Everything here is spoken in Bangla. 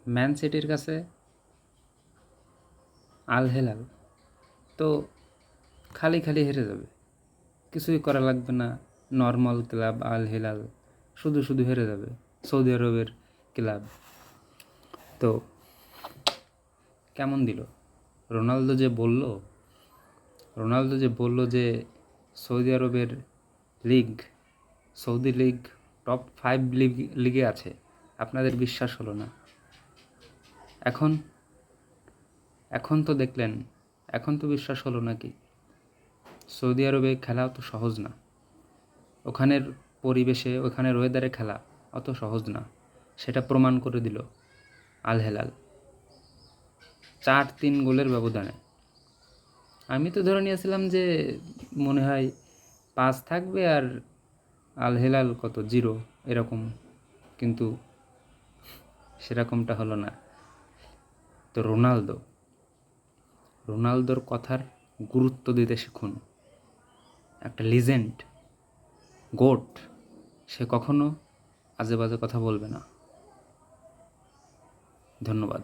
ম্যান সিটির কাছে আল হেলাল তো খালি খালি হেরে যাবে, কিছুই করা লাগবে না। নর্মাল ক্লাব আল হেলাল শুধু শুধু হেরে যাবে, সৌদি আরবের ক্লাব। তো কেমন দিল রোনালদো যে বলল যে সৌদি আরবের লিগ, সৌদি লিগ টপ 5 লিগে আছে, আপনাদের বিশ্বাস হলো না। এখন তো দেখলেন, এখন তো বিশ্বাস হলো নাকি? সৌদি আরবে খেলা অত সহজ না, ওখানের পরিবেশে ওখানের ওয়েদারে খেলা অত সহজ না, সেটা প্রমাণ করে দিল আল হেলাল 4-3 গোলের ব্যবধানে। আমি তো ধরে নিয়েছিলাম যে মনে হয় 5 থাকবে আর আল হেলাল কত 0 এরকম, কিন্তু সেরকমটা হলো না। তো রোনালদোর কথার গুরুত্ব দিতে শিখুন। একটা লিজেন্ড, গোট, সে কখনো আজে বাজে কথা বলবে না। ধন্যবাদ।